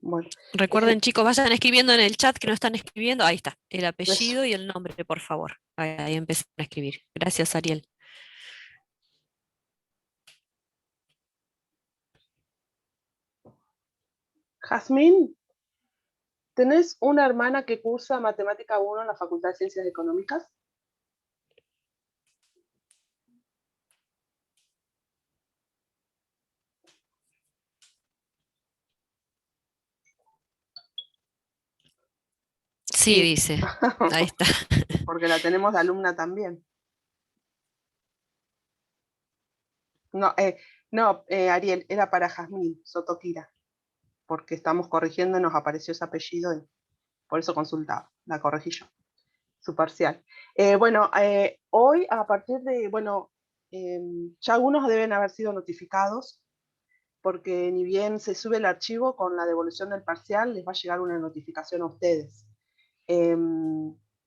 Bueno, Recuerden, chicos, vayan escribiendo en el chat que no están escribiendo. Ahí está, el eso. apellido y el nombre, por favor. Ahí empiezan a escribir. Gracias, Ariel. Jazmín, ¿tenés una hermana que cursa Matemática 1 en la Facultad de Ciencias Económicas? Sí, Sí, dice. Ahí está. porque la tenemos de alumna también. No, no, Ariel, era para Jazmín Sotokira, porque estamos corrigiendo y nos apareció ese apellido y por eso consultaba, la corregí yo, su parcial. Bueno, hoy a partir de, bueno, ya algunos deben haber sido notificados, porque ni bien se sube el archivo con la devolución del parcial, les va a llegar una notificación a ustedes.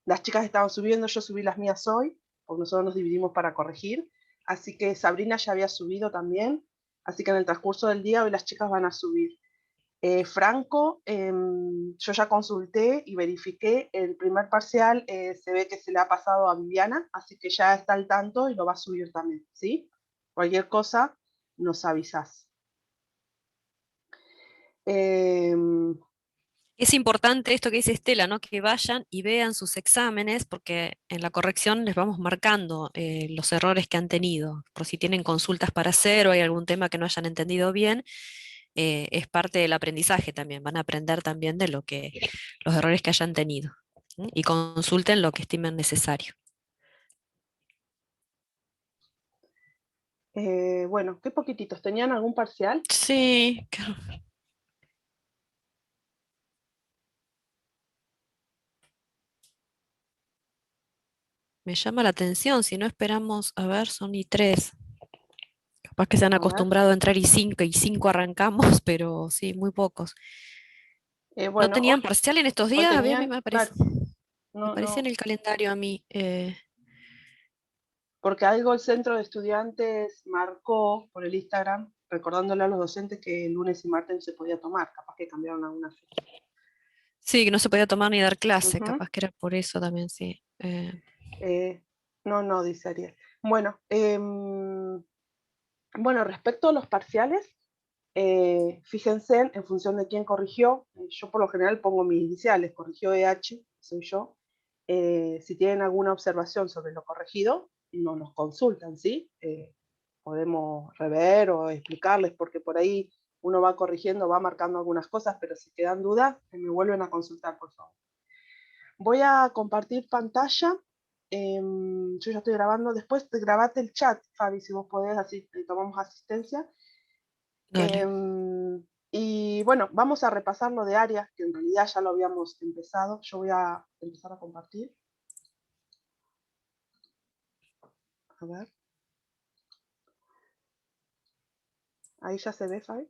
Las chicas estaban subiendo, yo subí las mías hoy, porque nosotros nos dividimos para corregir, así que Sabrina ya había subido también, así que en el transcurso del día hoy las chicas van a subir. Franco, yo ya consulté y verifiqué el primer parcial, se ve que se le ha pasado a Viviana, así que ya está al tanto y lo va a subir también, ¿sí? Cualquier cosa nos avisas. Eh, Es importante esto que dice Estela, ¿no? Que vayan y vean sus exámenes, porque en la corrección les vamos marcando los errores que han tenido. Por si tienen consultas para hacer o hay algún tema que no hayan entendido bien, es parte del aprendizaje también. Van a aprender también de los errores que hayan tenido. ¿Sí? Y consulten lo que estimen necesario. bueno, qué poquititos. ¿Tenían algún parcial? Sí, me llama la atención. Si no esperamos, a ver, son y tres. Capaz que se han A ver. acostumbrado a entrar y cinco arrancamos, pero sí, muy pocos. ¿No Bueno, tenían parcial en estos hoy días? A mí tenían, claro, me no, aparecía en no, el calendario a mí. porque algo el centro de estudiantes marcó por el Instagram, recordándole a los docentes que el lunes y martes no se podía tomar, capaz que cambiaron alguna fecha. Sí, que no se podía tomar ni dar clase, Ujú. capaz que era por eso también, sí. Eh, no, no, dice Ariel. Bueno, bueno, respecto a los parciales, fíjense en función de quién corrigió. Yo por lo general pongo mis iniciales, corrigió EH, soy yo. Si tienen alguna observación sobre lo corregido, no nos consultan, ¿sí? Podemos rever o explicarles, porque por ahí uno va corrigiendo, va marcando algunas cosas, pero si quedan dudas, me vuelven a consultar, por favor. Voy a compartir pantalla. Yo ya estoy grabando. Después grabate el chat, Fabi, si vos podés, así tomamos asistencia. Dale. Y bueno, vamos a repasar lo de áreas, que en realidad ya lo habíamos empezado. Yo voy a empezar a compartir. A ver. Ahí ya se ve, Fabi.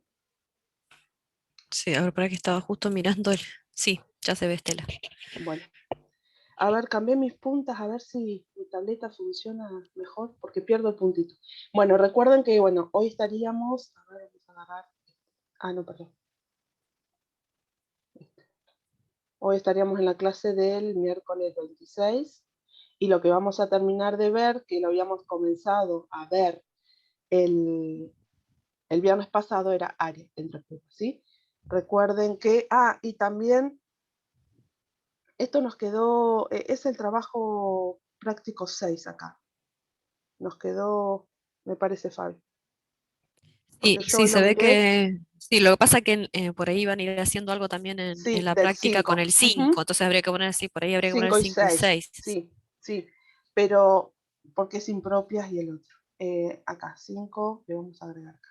Sí, a ver, para que estaba justo mirando el. Sí, ya se ve Estela. Bueno, a ver, cambié mis puntas, a ver si mi tableta funciona mejor, porque pierdo el puntito. Bueno, recuerden que, bueno, hoy estaríamos, a ver, vamos a agarrar, no, perdón. Hoy estaríamos en la clase del miércoles 26 y lo que vamos a terminar de ver, que lo habíamos comenzado a ver el viernes pasado, era área entre curvas, ¿sí? Recuerden que, y también esto nos quedó, es el trabajo práctico 6 acá. Nos quedó, me parece, Fabi. Sí, Porque yo sí, hoy se lo ve miré, que. Sí, lo que pasa es que por ahí van a ir haciendo algo también en sí, la del práctica con 5. el 5, entonces habría que poner, sí, por ahí habría que poner 5 y 5 y 6, 6. sí, sí. Pero, porque es impropias y el otro. Acá, 5, le vamos a agregar acá.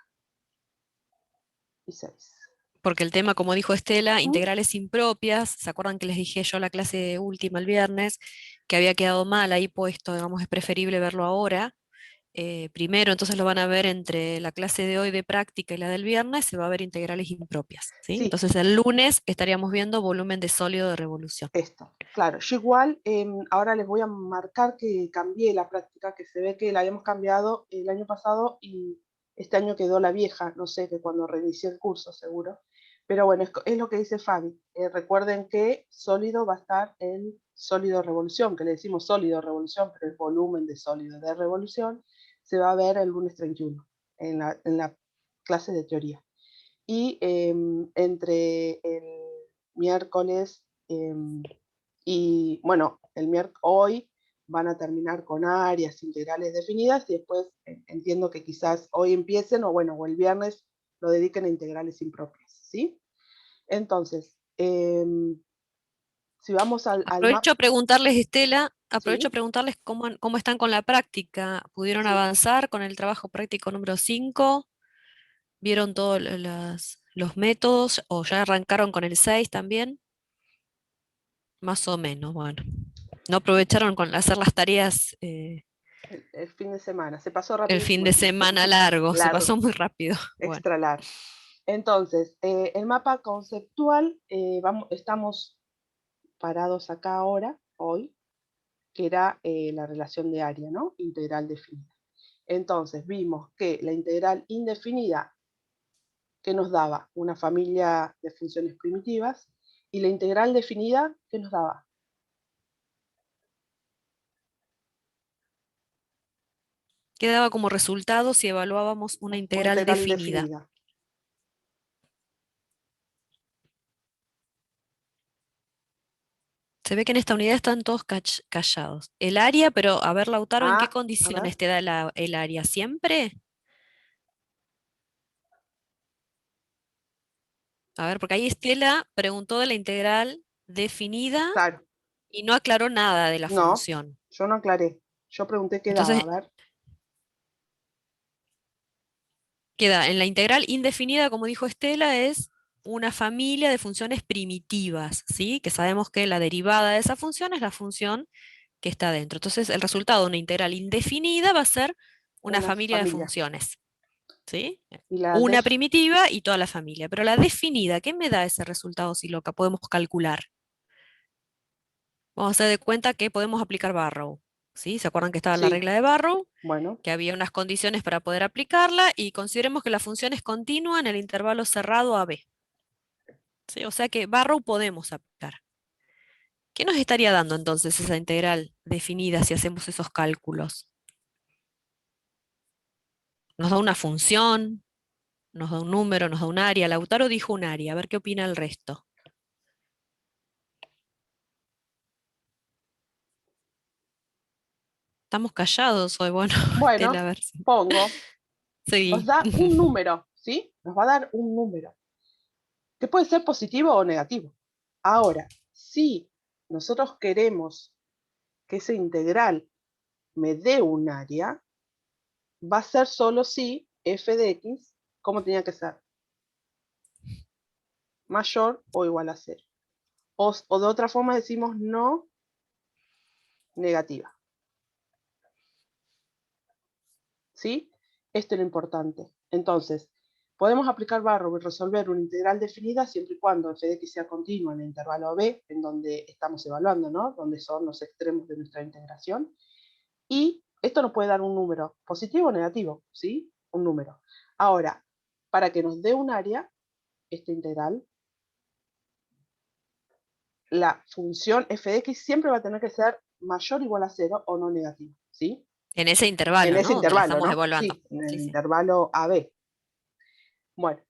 Y 6. Porque el tema, como dijo Estela, integrales impropias, ¿se acuerdan que les dije yo la clase última el viernes, que había quedado mal ahí puesto, digamos, es preferible verlo ahora? primero, entonces lo van a ver entre la clase de hoy de práctica y la del viernes, se va a ver integrales impropias, ¿sí? Sí, Entonces el lunes estaríamos viendo volumen de sólido de revolución. esto, claro. Yo igual ahora les voy a marcar que cambié la práctica, que se ve que la habíamos cambiado el año pasado y este año quedó la vieja, no sé, que cuando reinicié el curso seguro. Pero bueno, es lo que dice Fabi. Recuerden que sólido va a estar en sólido de revolución, que le decimos sólido de revolución, pero el volumen de sólido de revolución se va a ver el lunes 31 en la clase de teoría. Y entre el miércoles y, bueno, hoy van a terminar con áreas integrales definidas y después entiendo que quizás hoy empiecen o, bueno, o el viernes lo dediquen a integrales impropias, ¿sí? Entonces, si vamos al mapa, Aprovecho a preguntarles, Estela, aprovecho a ¿sí? preguntarles cómo están con la práctica. ¿Pudieron Sí. avanzar con el trabajo práctico número 5? ¿Vieron todos los métodos o ya arrancaron con el 6 también? Más o menos, bueno. ¿No aprovecharon con hacer las tareas El fin de semana, se pasó el fin de rapidísimo, semana largo? Se pasó largo, muy rápido. Bueno, extra largo. Entonces, el mapa conceptual, estamos parados acá ahora, hoy, que era la relación de área, ¿no? Integral definida. Entonces, vimos que la integral indefinida, que nos daba una familia de funciones primitivas, y la integral definida, que nos daba quedaba como resultado si evaluábamos una una integral integral definida. indefinida. Se ve que en esta unidad están todos callados. El área, pero a ver, Lautaro, ¿en qué A ver, condiciones te da el área? ¿Siempre? A ver, porque ahí Estela preguntó de la integral definida claro, y no aclaró nada de la no, función. yo no aclaré. Yo pregunté qué daba, Entonces, a ver. queda en la integral indefinida, como dijo Estela, es una familia de funciones primitivas, ¿sí? Que sabemos que la derivada de esa función es la función que está dentro. Entonces, el resultado de una integral indefinida va a ser una Una familia de familia. funciones, ¿sí? Y la Una def, primitiva y toda la familia. Pero la definida, ¿qué me da ese resultado si lo que podemos calcular? Vamos a hacer de cuenta que podemos aplicar Barrow, ¿sí? ¿Se acuerdan que estaba la sí, regla de Barrow? bueno, Que había unas condiciones para poder aplicarla y consideremos que la función es continua en el intervalo cerrado a b. ¿Sí? O sea que Barrow podemos aplicar. ¿Qué nos estaría dando entonces esa integral definida si hacemos esos cálculos? Nos da una función, nos da un número, nos da un área. Lautaro dijo un área, a ver qué opina el resto. Estamos callados hoy, bueno, Estela, bueno, a ver si. pongo, nos Sí. da un número, ¿sí? Nos va a dar un número, que puede ser positivo o negativo. Ahora, si nosotros queremos que esa integral me dé un área, va a ser solo si f de x, ¿cómo tenía que ser? Mayor o igual a cero. O de otra forma decimos no negativa. ¿Sí? Esto es lo importante. Entonces, podemos aplicar Barrow y resolver una integral definida siempre y cuando f de x sea continua en el intervalo b, en donde estamos evaluando, ¿no? Donde son los extremos de nuestra integración. Y esto nos puede dar un número, positivo o negativo, ¿sí? Un número. Ahora, para que nos dé un área, esta integral, la función f de x siempre va a tener que ser mayor o igual a cero o no negativo, ¿sí? En ese En intervalo, ese ¿no? Donde la intervalo, estamos ¿no? evaluando. Sí, en el Sí, sí. intervalo AB. Bueno,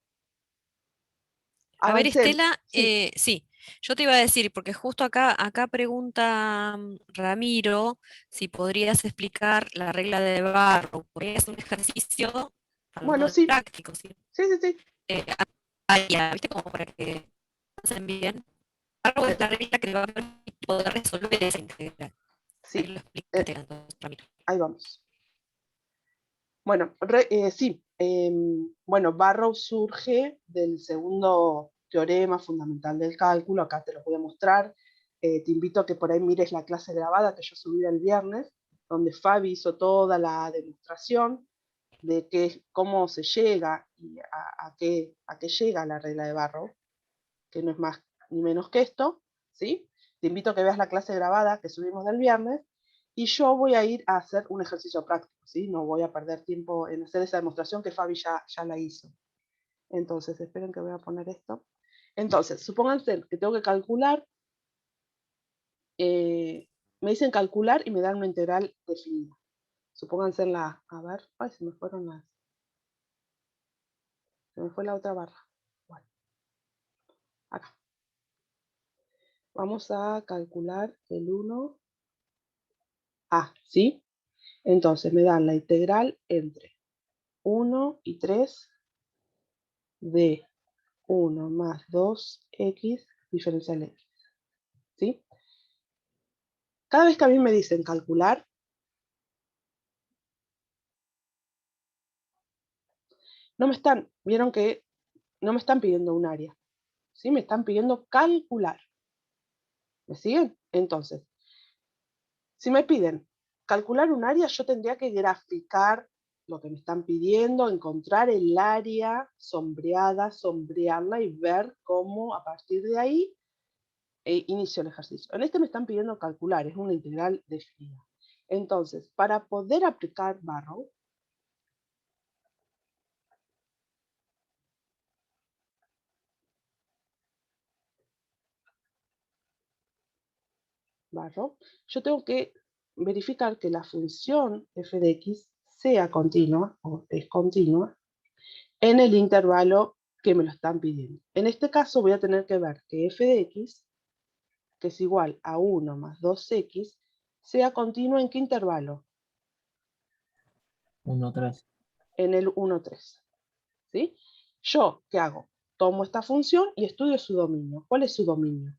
A ver, avancemos. Estela, Sí, sí, yo te iba a decir, porque justo acá pregunta Ramiro si podrías explicar la regla de Barrow, porque es un ejercicio hablando bueno, de sí, práctico, ¿sí? sí, sí, sí. Eh, área, ¿viste? Como para que pasen bien. Barrow es la regla que te va a permitir poder resolver esa integral. Ahí Sí, lo explica eh, Estela, entonces, Ramiro. ahí vamos. Bueno, sí, bueno, Barrow surge del segundo teorema fundamental del cálculo, acá te lo voy a mostrar. Te invito a que por ahí mires la clase grabada que yo subí el viernes, donde Fabi hizo toda la demostración de cómo se llega y a qué llega la regla de Barrow, que no es más ni menos que esto, ¿sí? Te invito a que veas la clase grabada que subimos del viernes, y yo voy a ir a hacer un ejercicio práctico, ¿sí? No voy a perder tiempo en hacer esa demostración que Fabi ya la hizo. Entonces, esperen que voy a poner esto. Entonces, supónganse que tengo que calcular, me dicen calcular y me dan una integral definida. Supónganse a ver, ay, se me fueron se me fue la otra barra. Bueno, acá. Vamos a calcular el 1A, ¿sí? Entonces me dan la integral entre 1 y 3 de 1 más 2x diferencial x, ¿sí? Cada vez que a mí me dicen calcular, vieron que no me están pidiendo un área, ¿sí? Me están pidiendo calcular. ¿Me siguen? Entonces, si me piden calcular un área, yo tendría que graficar lo que me están pidiendo, encontrar el área sombreada, sombrearla y ver cómo a partir de ahí inicio el ejercicio. En este me están pidiendo calcular, es una integral definida. Entonces, para poder aplicar Barrow, yo tengo que verificar que la función f de x sea continua o es continua en el intervalo que me lo están pidiendo. En este caso voy a tener que ver que f de x, que es igual a 1 más 2x, sea continua en qué intervalo. 1, 3. En el 1, 3. ¿Sí? Yo, ¿qué hago? Tomo esta función y estudio su dominio. ¿Cuál es su dominio?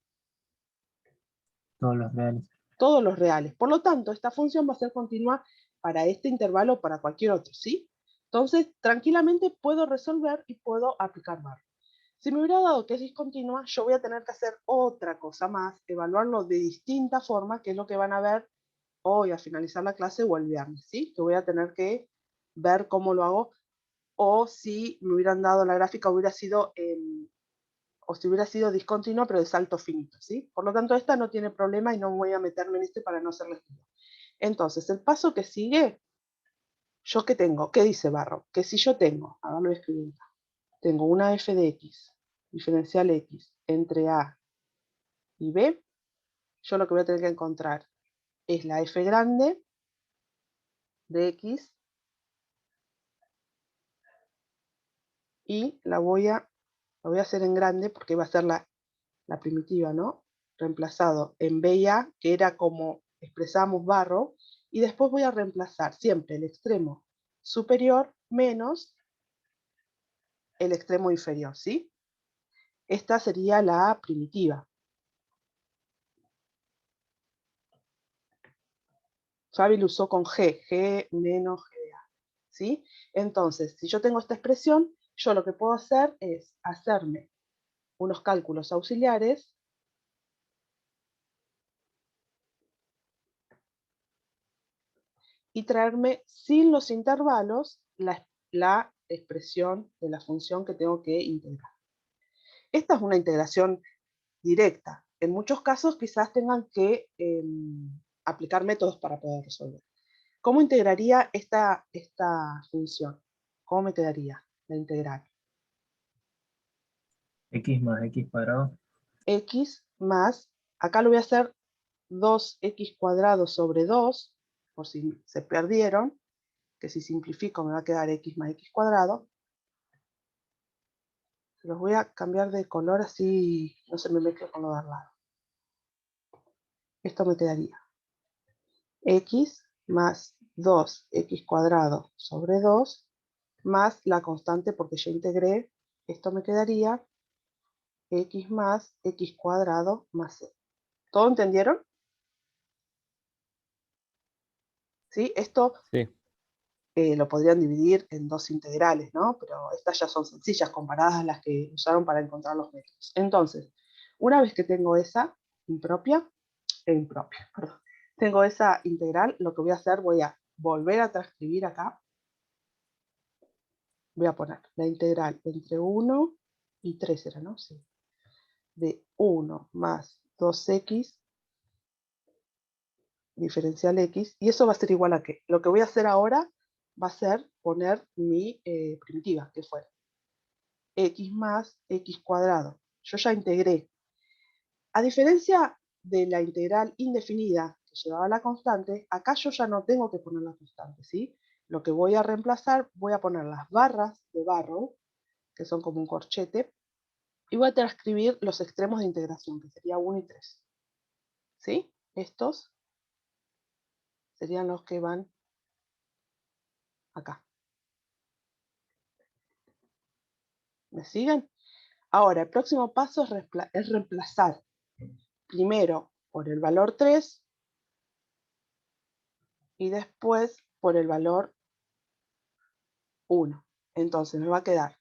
Todos los reales. Todos los reales. Por lo tanto, esta función va a ser continua para este intervalo o para cualquier otro, ¿sí? Entonces, tranquilamente puedo resolver y puedo aplicar Barrow. Si me hubiera dado que es discontinua, yo voy a tener que hacer otra cosa más, evaluarlo de distinta forma, que es lo que van a ver hoy a finalizar la clase o el viernes, ¿sí? Que voy a tener que ver cómo lo hago, o si me hubieran dado la gráfica, o si hubiera sido discontinua, pero de salto finito, ¿sí? Por lo tanto, esta no tiene problema y no voy a meterme en este para no hacerles duda. Entonces, el paso que sigue, ¿yo qué tengo? ¿Qué dice Barrow? Que si yo tengo, ahora lo voy a escribir, tengo una f de x, diferencial x, entre a y b, yo lo que voy a tener que encontrar es la f grande de x y la voy a hacer en grande porque va a ser la primitiva, ¿no? Reemplazado en b y a, que era como expresamos Barrow, y después voy a reemplazar siempre el extremo superior menos el extremo inferior, ¿sí? Esta sería la primitiva. Fabi lo usó con G menos GA, ¿sí? Entonces, si yo tengo esta expresión, yo lo que puedo hacer es hacerme unos cálculos auxiliares y traerme sin los intervalos la expresión de la función que tengo que integrar. Esta es una integración directa. En muchos casos quizás tengan que aplicar métodos para poder resolver. ¿Cómo integraría esta función? ¿Cómo me quedaría la integral? X más X cuadrado. X más, acá lo voy a hacer 2x cuadrado sobre 2, por si se perdieron, que si simplifico me va a quedar x más x cuadrado. Los voy a cambiar de color así no se me mezcle con lo de al lado. Esto me quedaría x más 2x cuadrado sobre 2 más la constante porque ya integré. Esto me quedaría x más x cuadrado más c. ¿Todo entendieron? ¿Sí? Esto Sí. lo podrían dividir en dos integrales, ¿no? Pero estas ya son sencillas comparadas a las que usaron para encontrar los métodos. Entonces, una vez que tengo esa impropia, perdón, tengo esa integral, lo que voy a hacer, voy a volver a transcribir acá. Voy a poner la integral entre 1 y 3 era, ¿no? Sí. De 1 más 2x diferencial x, y eso va a ser igual a qué. Lo que voy a hacer ahora va a ser poner mi primitiva, que fue x más x cuadrado. Yo ya integré. A diferencia de la integral indefinida que llevaba la constante, acá yo ya no tengo que poner la constante, ¿sí? Lo que voy a reemplazar, voy a poner las barras de Barrow, que son como un corchete, y voy a transcribir los extremos de integración, que sería 1 y 3. ¿Sí? Estos serían los que van acá. ¿Me siguen? Ahora, el próximo paso es reemplazar primero por el valor 3 y después por el valor 1. Entonces me va a quedar,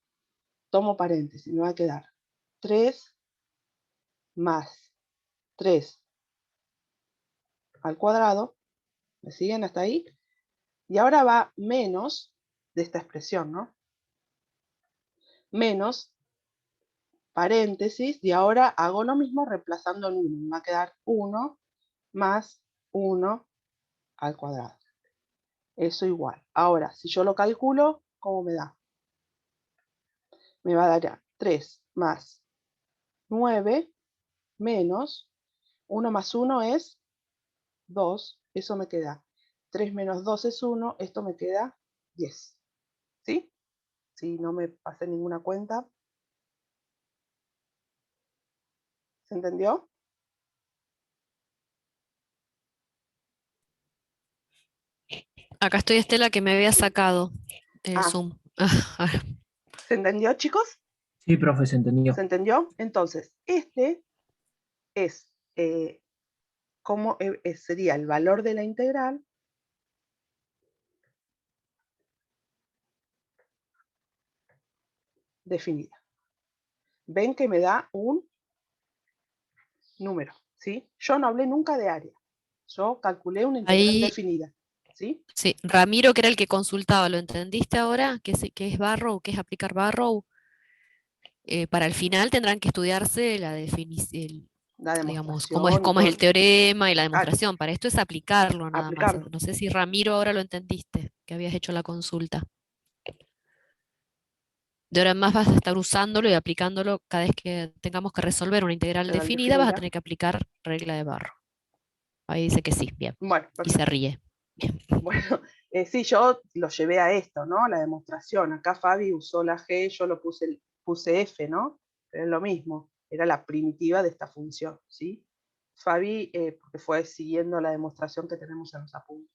tomo paréntesis, me va a quedar 3 más 3 al cuadrado. ¿Me siguen hasta ahí? Y ahora va menos de esta expresión, ¿no? Menos paréntesis, y ahora hago lo mismo reemplazando el 1. Me va a quedar 1 más 1 al cuadrado. Eso igual. Ahora, si yo lo calculo, ¿cómo me da? Me va a dar 3 más 9 menos 1 más 1 es 2. Eso me queda 3 menos 2 es 1. Esto me queda 10. ¿Sí? Si no me pasé ninguna cuenta. ¿Se entendió? Acá estoy, Estela, que me había sacado el Ah, Zoom. ¿se entendió, chicos? Sí, profe, se entendió. ¿Se entendió? Entonces, este es cómo sería el valor de la integral definida. Ven que me da un número, ¿sí? Yo no hablé nunca de área. Yo calculé una integral Ahí, definida, ¿sí? sí, Ramiro, que era el que consultaba, ¿lo entendiste ahora? ¿Qué es Barrow? ¿Qué es aplicar Barrow? Para el final tendrán que estudiarse la definición, La digamos, demostración y cómo es el todo. teorema y la Claro, demostración. Para esto es aplicarlo nada más. aplicarlo. No sé si Ramiro ahora lo entendiste, que habías hecho la consulta. De ahora en más vas a estar usándolo y aplicándolo cada vez que tengamos que resolver una integral Integral definida, vas a definida. tener que aplicar regla de Barrow. Ahí dice que sí, bien. Bueno, Y se perfecto. ríe. Bien. Bueno, sí, yo lo llevé a esto, ¿no? La demostración. Acá Fabi usó la G, yo lo puse F, ¿no? Pero es lo mismo. Era la primitiva de esta función, ¿sí? Fabi, porque fue siguiendo la demostración que tenemos en los apuntes.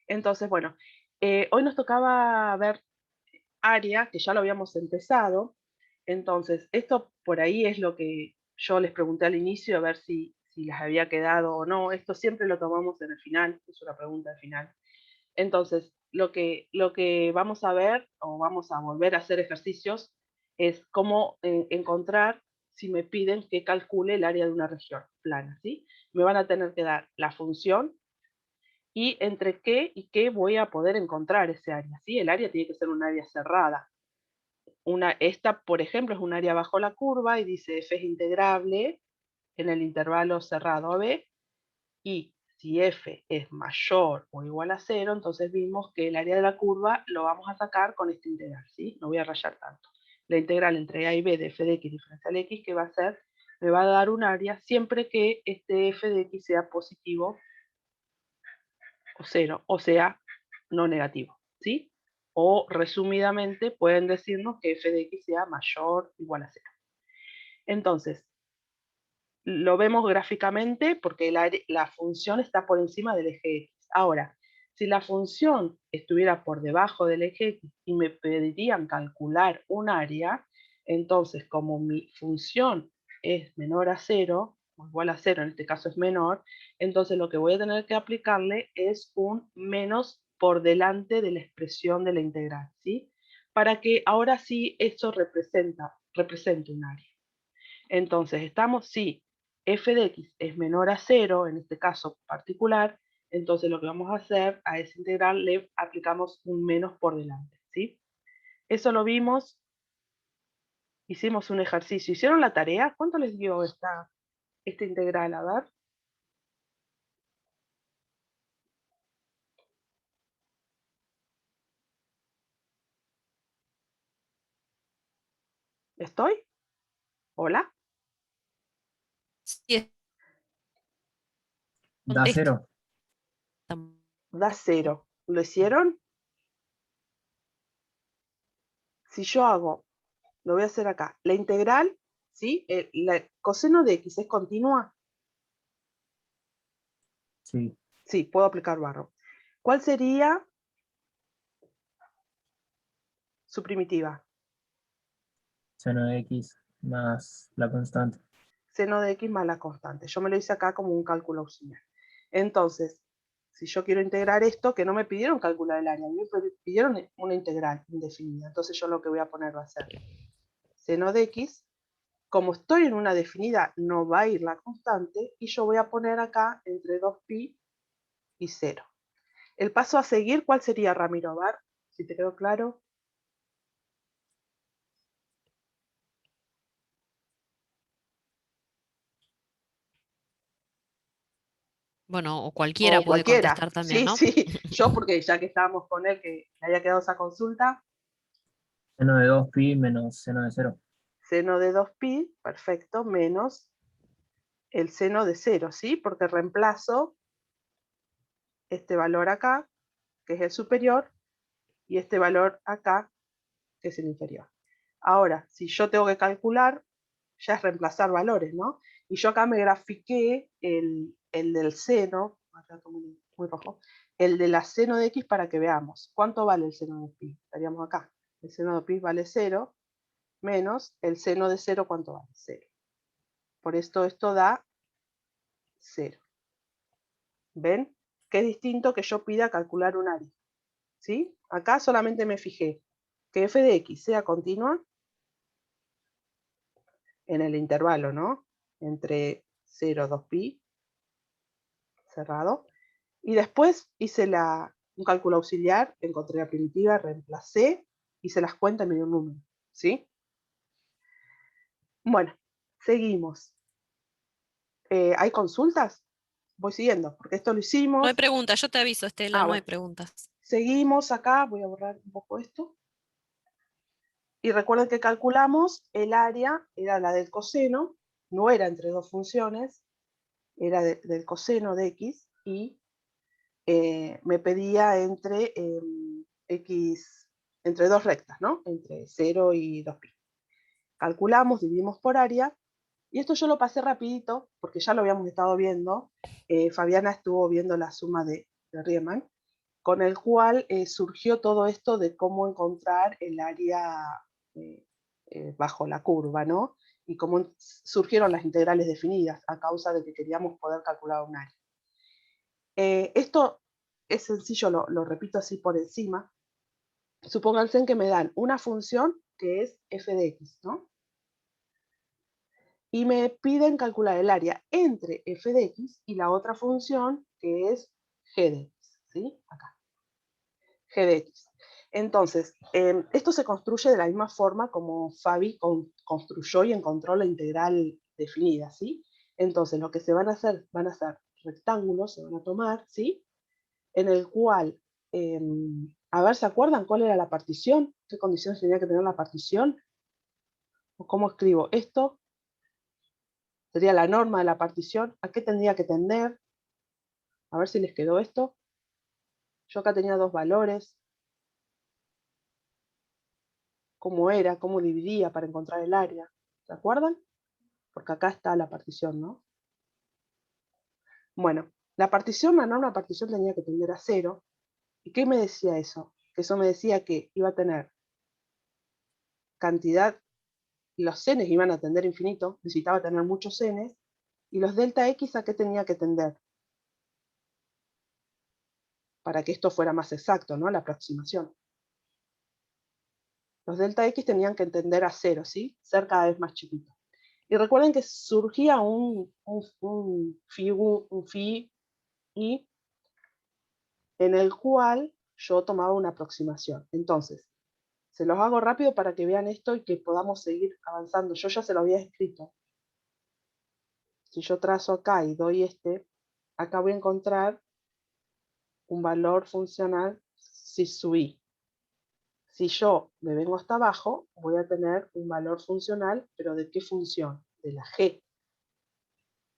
Entonces, bueno, hoy nos tocaba ver área, que ya lo habíamos empezado. Entonces, esto por ahí es lo que yo les pregunté al inicio, a ver si les había quedado o no. Esto siempre lo tomamos en el final, es una pregunta al final. Entonces, lo que vamos a ver, o vamos a volver a hacer ejercicios, es cómo encontrar, si me piden que calcule el área de una región plana, ¿sí? Me van a tener que dar la función y entre qué y qué voy a poder encontrar ese área, ¿sí? El área tiene que ser un área cerrada. Esta, por ejemplo, es un área bajo la curva y dice f es integrable en el intervalo cerrado AB, y si f es mayor o igual a 0, entonces vimos que el área de la curva lo vamos a sacar con esta integral, ¿sí? No voy a rayar tanto. La integral entre a y b de f de x diferencial x, que va a ser, me va a dar un área siempre que este f de x sea positivo o 0, o sea, no negativo, ¿sí? O resumidamente pueden decirnos que f de x sea mayor o igual a 0. Entonces, lo vemos gráficamente porque la función está por encima del eje X. Ahora, si la función estuviera por debajo del eje X y me pedirían calcular un área, entonces como mi función es menor a 0, o igual a 0, en este caso es menor, entonces lo que voy a tener que aplicarle es un menos por delante de la expresión de la integral, ¿sí? Para que ahora sí esto represente un área. Entonces, estamos, sí, f de x es menor a 0, en este caso particular, entonces lo que vamos a hacer a esa integral le aplicamos un menos por delante, ¿sí? Eso lo vimos, hicimos un ejercicio. ¿Hicieron la tarea? ¿Cuánto les dio esta integral? A ver. ¿Estoy? ¿Hola? Sí, Da contesta. 0. Da 0. ¿Lo hicieron? Si yo hago, lo voy a hacer acá, la integral, ¿sí? El coseno de x es continua. Sí. Sí, puedo aplicar barro. ¿Cuál sería su primitiva? Seno de x más la constante. Seno de x más la constante. Yo me lo hice acá como un cálculo auxiliar. Entonces, si yo quiero integrar esto, que no me pidieron calcular el área, me pidieron una integral indefinida. Entonces yo lo que voy a poner va a ser seno de x. Como estoy en una definida, no va a ir la constante, y yo voy a poner acá entre 2pi y 0. El paso a seguir, ¿cuál sería, Ramiro? A ver, si te quedó claro. Bueno, o cualquiera O puede cualquiera. contestar también, Sí, ¿no? sí. Yo, porque ya que estábamos con él, que le había quedado esa consulta, Seno de 2pi menos seno de 0. seno de 2pi, perfecto, menos el seno de 0, ¿sí? Porque reemplazo este valor acá, que es el superior, y este valor acá, que es el inferior. Ahora, si yo tengo que calcular, ya es reemplazar valores, ¿no? Y yo acá me grafiqué el del seno, acá muy rojo, el de la seno de x para que veamos cuánto vale el seno de pi. Estaríamos acá. El seno de pi vale 0, menos el seno de 0, ¿cuánto vale? 0. Por esto da 0. ¿Ven? Que es distinto que yo pida calcular un área. ¿Sí? Acá solamente me fijé que f de x sea continua en el intervalo, ¿no? Entre 0 y 2pi, cerrado. Y después hice un cálculo auxiliar, encontré la primitiva, reemplacé, hice las cuentas y me dio un número. ¿Sí? Bueno, seguimos. ¿Hay consultas? Voy siguiendo, porque esto lo No hay hicimos. preguntas, yo te aviso, Estela, no hay Bueno, preguntas. seguimos acá, voy a borrar un poco esto. Y recuerden que calculamos el área, era la del coseno, no era entre dos funciones, era del coseno de x, y me pedía entre x, entre dos rectas, ¿no? Entre 0 y 2pi. Calculamos, dividimos por área, y esto yo lo pasé rapidito, porque ya lo habíamos estado viendo. Fabiana estuvo viendo la suma de Riemann, con el cual surgió todo esto de cómo encontrar el área bajo la curva, ¿no? Y cómo surgieron las integrales definidas a causa de que queríamos poder calcular un área. Esto es sencillo, lo repito así por encima. Supónganse que me dan una función que es f de x, ¿no? Y me piden calcular el área entre f de x y la otra función que es g de x, ¿sí? Acá, g de x. Entonces, esto se construye de la misma forma como Fabi construyó y encontró la integral definida, ¿sí? Entonces, lo que se van a hacer rectángulos, se van a tomar, ¿sí? En el cual, a ver, ¿se acuerdan cuál era la partición? ¿Qué condiciones tenía que tener la partición? ¿O cómo escribo esto? Sería la norma de la partición. ¿A qué tendría que tender? A ver si les quedó esto. Yo acá tenía dos valores. ¿Cómo era? ¿Cómo dividía para encontrar el área? ¿Se acuerdan? Porque acá está la partición, ¿no? Bueno, la norma de partición tenía que tender a 0. ¿Y qué me decía eso? Que eso me decía que iba a tener cantidad, los senes iban a tender infinito, necesitaba tener muchos senes, y los delta x a qué tenía que tender, para que esto fuera más exacto, ¿no? La aproximación. Los delta x tenían que tender a 0, ¿sí? Ser cada vez más chiquito. Y recuerden que surgía un phi y en el cual yo tomaba una aproximación. Entonces, se los hago rápido para que vean esto y que podamos seguir avanzando. Yo ya se lo había escrito. Si yo trazo acá y doy acá voy a encontrar un valor funcional si subí. Si yo me vengo hasta abajo, voy a tener un valor funcional, pero ¿de qué función? De la G.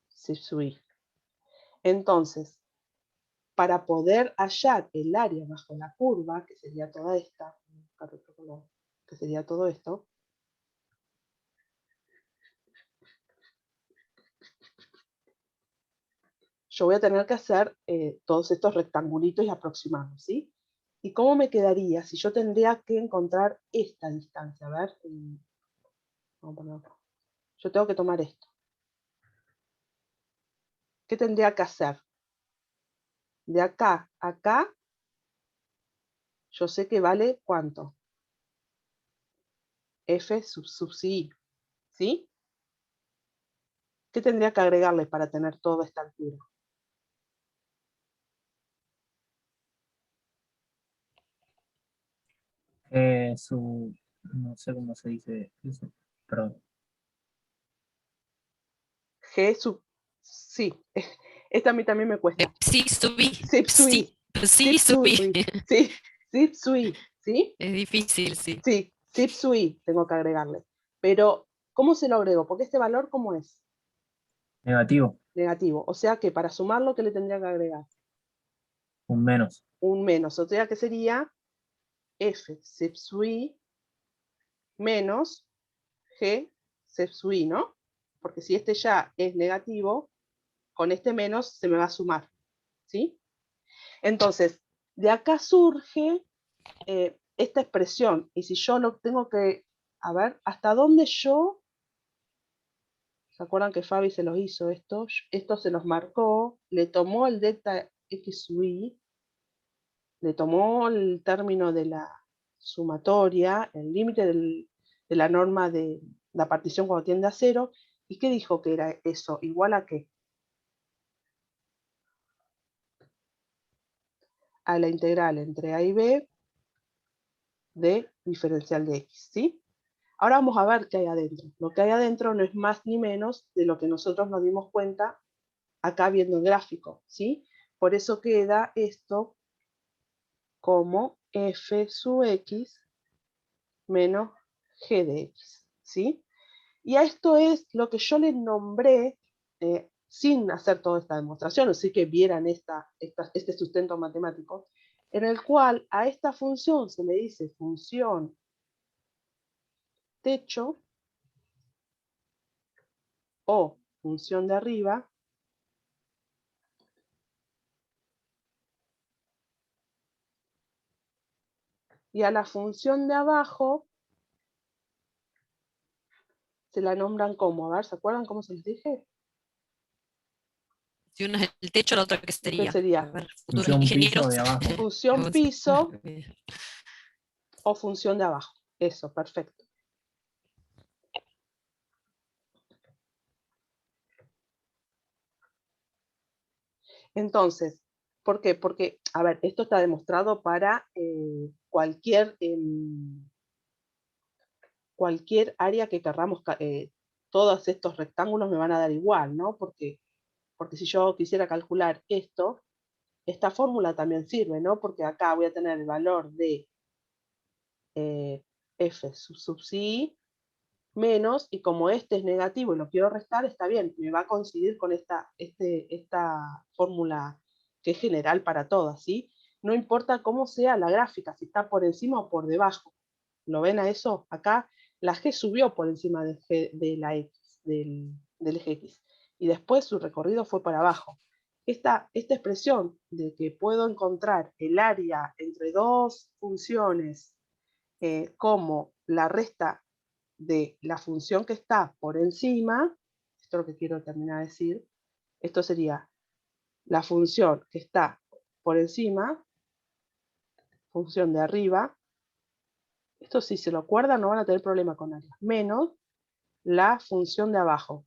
Si subí. Entonces, para poder hallar el área bajo la curva, que sería toda esta, que sería todo esto, yo voy a tener que hacer todos estos rectangulitos y aproximarlos, ¿sí? ¿Y cómo me quedaría si yo tendría que encontrar esta distancia? A ver, vamos a poner acá. Yo tengo que tomar esto. ¿Qué tendría que hacer? De acá a acá, yo sé que vale ¿cuánto? F sub I, ¿sí? ¿Qué tendría que agregarle para tener toda esta altura? No sé cómo se dice eso, perdón. G sub, sí, esta a mí también me cuesta. Sí, subí. Zip sui, Sí, subí. sí, zip sui, ¿sí? Es difícil, sí. Sí, zip sui tengo que agregarle. Pero, ¿cómo se lo agrego? Porque este valor, ¿cómo es? Negativo, Negativo. O sea que para sumarlo, ¿qué le tendría que agregar? un menos. Un menos. O sea que sería F zip sui menos G zip sui, ¿no? Porque si este ya es negativo, con este menos se me va a sumar, ¿sí? Entonces, de acá surge esta expresión. Y si yo lo tengo que, a ver, ¿hasta dónde yo? ¿Se acuerdan que Fabi se los hizo esto? Esto se los marcó, le tomó el delta x sub i, le tomó el término de la sumatoria, el límite de la norma de la partición cuando tiende a cero, ¿y qué dijo que era eso? ¿Igual a qué? A la integral entre a y b de diferencial de x, ¿sí? Ahora vamos a ver qué hay adentro. Lo que hay adentro no es más ni menos de lo que nosotros nos dimos cuenta acá viendo el gráfico, ¿sí? Por eso queda esto como f sub x menos g de x, ¿sí? Y a esto es lo que yo les nombré, sin hacer toda esta demostración, así que vieran este sustento matemático, en el cual a esta función se le dice función techo o función de arriba, y a la función de abajo se la nombran como, a ver, ¿se acuerdan cómo se les dije? Si uno es el techo, la otra que ¿Qué sería. sería? A ver, futuros Función piso ingenieros. de abajo. Función piso o función de abajo. Eso, perfecto. Entonces, ¿por qué? Porque, a ver, esto está demostrado para cualquier área que querramos, todos estos rectángulos me van a dar igual, ¿no? Porque si yo quisiera calcular esto, esta fórmula también sirve, ¿no? Porque acá voy a tener el valor de f sub i menos, y como este es negativo y lo quiero restar, está bien, me va a coincidir con esta fórmula que es general para todas, ¿sí? No importa cómo sea la gráfica, si está por encima o por debajo. ¿Lo ven a eso? Acá la G subió por encima de la X, del eje X, y después su recorrido fue para abajo. Esta expresión de que puedo encontrar el área entre dos funciones como la resta de la función que está por encima, esto es lo que quiero terminar de decir, esto sería la función que está por encima, función de arriba, esto si se lo acuerdan no van a tener problema con áreas, menos la función de abajo.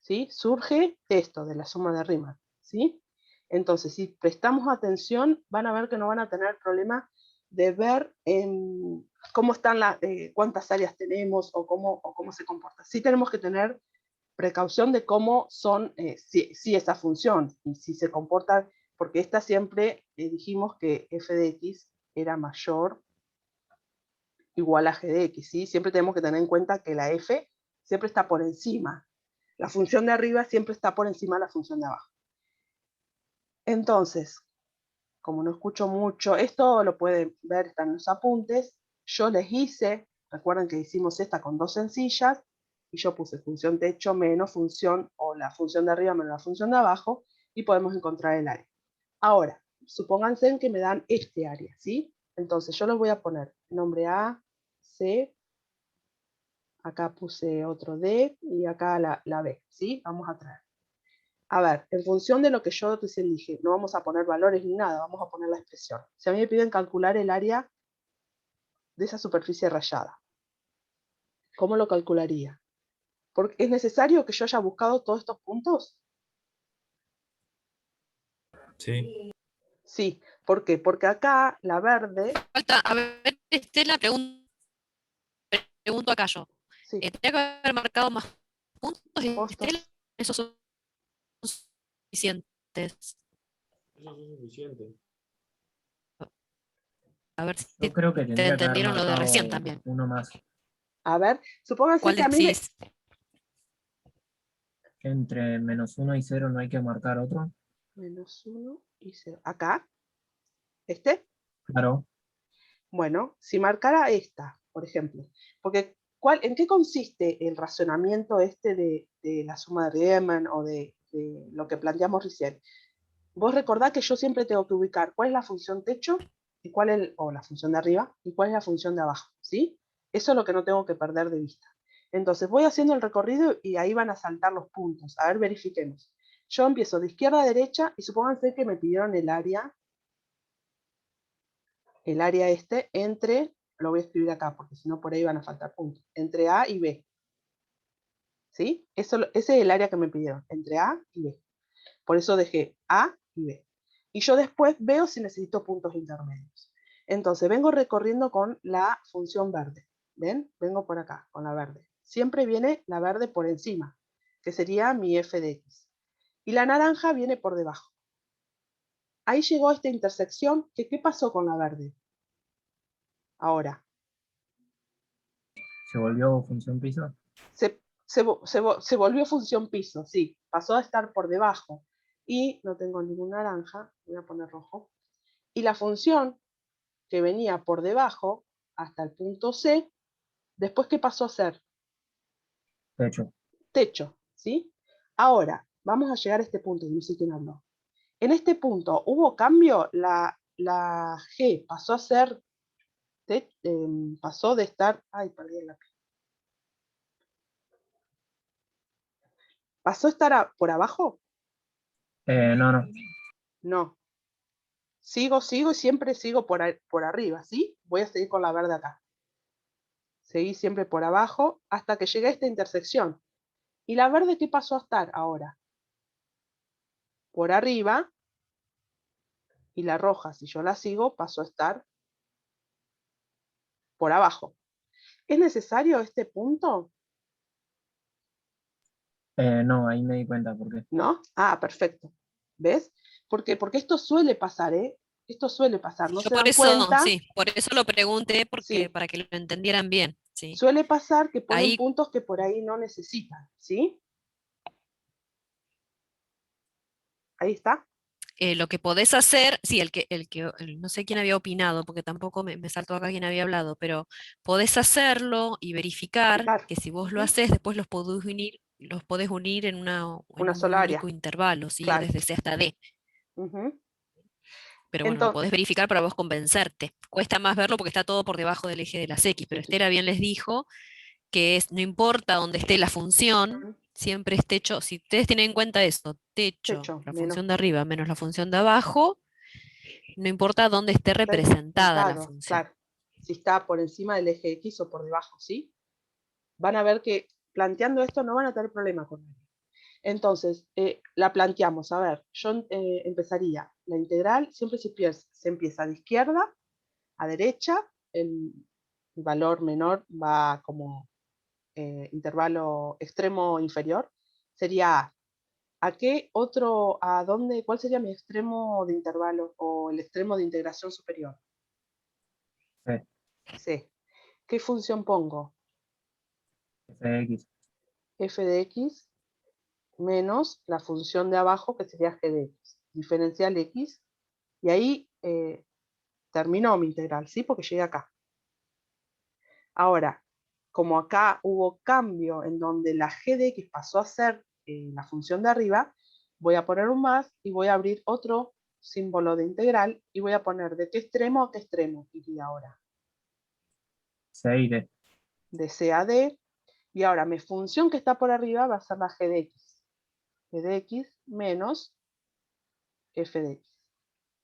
¿Sí? Surge esto de la suma de Riemann, ¿sí? Entonces, si prestamos atención, van a ver que no van a tener problema de ver cómo están cuántas áreas tenemos o cómo se comporta. Sí tenemos que tener precaución de cómo son, si esa función, y si se comporta, porque esta siempre dijimos que f de x era mayor igual a g de x, ¿sí? Siempre tenemos que tener en cuenta que la f siempre está por encima. La función de arriba siempre está por encima de la función de abajo. Entonces, como no escucho mucho, esto lo pueden ver, están en los apuntes, yo les hice, recuerden que hicimos esta con dos sencillas, y yo puse función techo menos función, o la función de arriba menos la función de abajo, y podemos encontrar el área. Ahora, supónganse que me dan este área, ¿sí? Entonces yo les voy a poner nombre A, C, acá puse otro D, y acá la B, ¿sí? Vamos a traer. A ver, en función de lo que yo recién dije, no vamos a poner valores ni nada, vamos a poner la expresión. Si a mí me piden calcular el área de esa superficie rayada, ¿cómo lo calcularía? Porque ¿es necesario que yo haya buscado todos estos puntos? Sí. Sí, ¿por qué? Porque acá la verde, Falta, a ver, Estela, pregunto acá yo. sí, ¿Tendría que haber marcado más puntos, Estela? postos, Esos son suficientes. Eso es suficiente. A ver Yo si creo que te tendría que haber entendieron lo de recién marcado también. uno más. a ver, supónganse ¿Cuál que a mí me... decís? Entre -1 y 0 no hay que marcar otro. Menos 1 y 0. Acá, este. Claro. Bueno, si marcara esta, por ejemplo, porque ¿en qué consiste el razonamiento este de la suma de Riemann o de lo que planteamos recién? Vos recordá que yo siempre tengo que ubicar cuál es la función techo y o la función de arriba y cuál es la función de abajo, ¿sí? Eso es lo que no tengo que perder de vista. Entonces voy haciendo el recorrido y ahí van a saltar los puntos. A ver, verifiquemos. Yo empiezo de izquierda a derecha y supónganse que me pidieron el área entre, lo voy a escribir acá porque si no por ahí van a faltar puntos, entre A y B. ¿Sí? Ese es el área que me pidieron, entre A y B. Por eso dejé A y B. Y yo después veo si necesito puntos intermedios. Entonces vengo recorriendo con la función verde. ¿Ven? Vengo por acá, con la verde. Siempre viene la verde por encima, que sería mi f de x. Y la naranja viene por debajo. Ahí llegó a esta intersección, que ¿qué pasó con la verde? Ahora, ¿Se volvió función piso? se volvió función piso, sí, pasó a estar por debajo. Y no tengo ningún naranja, voy a poner rojo. Y la función que venía por debajo hasta el punto C, después ¿qué pasó a ser? Techo. Techo, ¿sí? Ahora, vamos a llegar a este punto, no sé quién habló. En este punto, ¿hubo cambio? La G pasó a ser, pasó de estar, ay, perdí el lápiz. ¿Pasó a estar por abajo? No. No. Sigo y siempre sigo por arriba, ¿sí? Voy a seguir con la verde acá. Seguí siempre por abajo hasta que llegué a esta intersección. ¿Y la verde qué pasó a estar ahora? Por arriba. Y la roja, si yo la sigo, pasó a estar por abajo. ¿Es necesario este punto? No, ahí me di cuenta por qué. ¿No? Ah, perfecto. ¿Ves? Porque esto suele pasar, ¿eh? Esto suele pasar, no Yo se por dan eso, cuenta. sí, por eso lo pregunté, Sí, para que lo entendieran bien, sí. suele pasar que ponen Ahí puntos que por ahí no necesitan, ¿sí? Ahí está. lo que podés hacer, sí, no sé quién había opinado, porque tampoco me saltó acá quién había hablado, pero podés hacerlo y verificar Fijar. que si vos lo Ujú. haces, después los podés unir en Una un sola único área, intervalo, ¿sí? claro. Desde C hasta D. Ujú. Pero bueno, lo Entonces, podés verificar para vos convencerte. Cuesta más verlo porque está todo por debajo del eje de las X, pero sí, sí. Estela bien les dijo que no importa dónde esté la función, Ujú. siempre es techo. Si ustedes tienen en cuenta esto, techo, Techo, la menos función de arriba menos la función de abajo, no importa dónde esté representada la representado, función. claro. si está por encima del eje X o por debajo, ¿sí? Van a ver que planteando esto no van a tener problema con él. Entonces, la planteamos. A ver, yo empezaría. La integral siempre se empieza de izquierda a derecha. El valor menor va como intervalo extremo inferior. Sería A. ¿A qué otro, a dónde, cuál sería mi extremo de intervalo o el extremo de integración superior? C, C. ¿Qué función pongo? f de x, F de x menos la función de abajo que sería g de x. Diferencial x. Y ahí terminó mi integral, ¿sí? Porque llegué acá. Ahora, como acá hubo cambio en donde la g de x pasó a ser la función de arriba, voy a poner un más y voy a abrir otro símbolo de integral y voy a poner de qué extremo a qué extremo iría ahora. C y D, De C a D. Y ahora mi función que está por arriba va a ser la g de x. G de x menos f de x.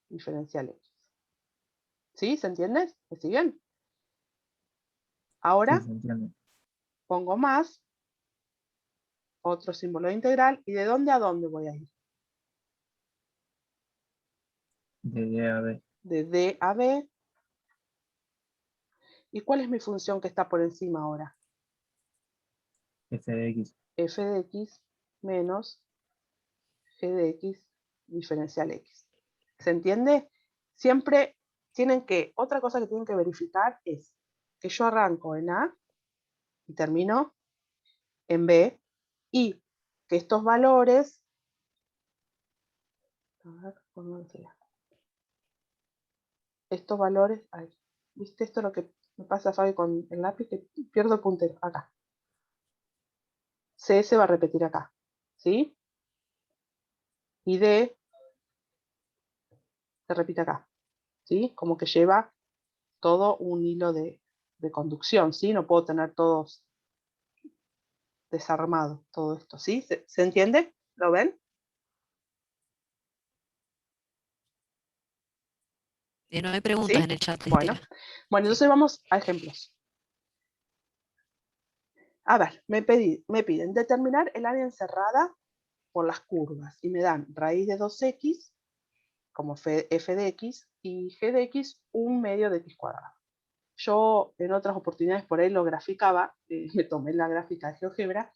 Diferencial x. ¿Sí? ¿Se entiende? ¿Me siguen? Ahora sí, se entiende. pongo más, otro símbolo de integral, ¿y de dónde a dónde voy a ir? De D a B, De D a B. ¿Y cuál es mi función que está por encima ahora? f de x, F de x menos g de x diferencial x. ¿Se entiende? Siempre tienen que, otra cosa que tienen que verificar es que yo arranco en A y termino en B y que estos valores, a ver, ¿cómo sería? Estos valores, ay, ¿viste esto lo que me pasa, Fabi, con el lápiz? Que pierdo el puntero, acá. CS va a repetir acá, ¿sí? Y D se repite acá, ¿sí? Como que lleva todo un hilo de conducción, ¿sí? No puedo tener todos desarmados, todo esto, ¿sí? ¿Se entiende? ¿Lo ven? No hay preguntas ¿Sí? en el chat, Bueno, Estela. bueno, entonces vamos a ejemplos. A ver, me piden determinar el área encerrada por las curvas y me dan raíz de 2x como f de x y g de x 1/2 de x cuadrado. Yo en otras oportunidades por ahí lo graficaba, me tomé la gráfica de GeoGebra,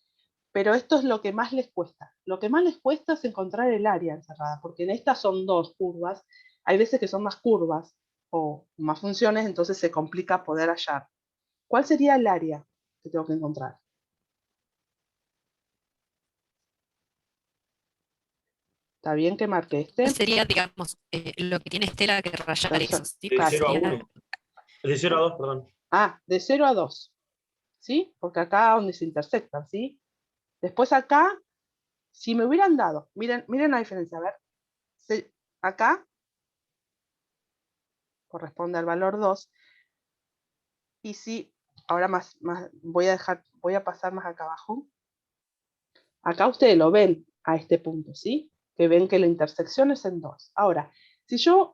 pero esto es lo que más les cuesta. Lo que más les cuesta es encontrar el área encerrada, porque en estas son dos curvas, hay veces que son más curvas o más funciones, entonces se complica poder hallar. ¿Cuál sería el área que tengo que encontrar? ¿Está bien que marque este? Sería, digamos, lo que tiene Estela que rayar eso, ¿sí? De Claro. 0 a Sería- 1. De 0 a 2, perdón. Ah, de 0 a 2, ¿sí? Porque acá donde se intersectan, ¿sí? Después acá, si me hubieran dado, miren la diferencia, a ver, acá corresponde al valor 2, y si, ahora más voy a pasar más acá abajo, acá ustedes lo ven a este punto, ¿sí? Que ven que la intersección es en 2. Ahora, si yo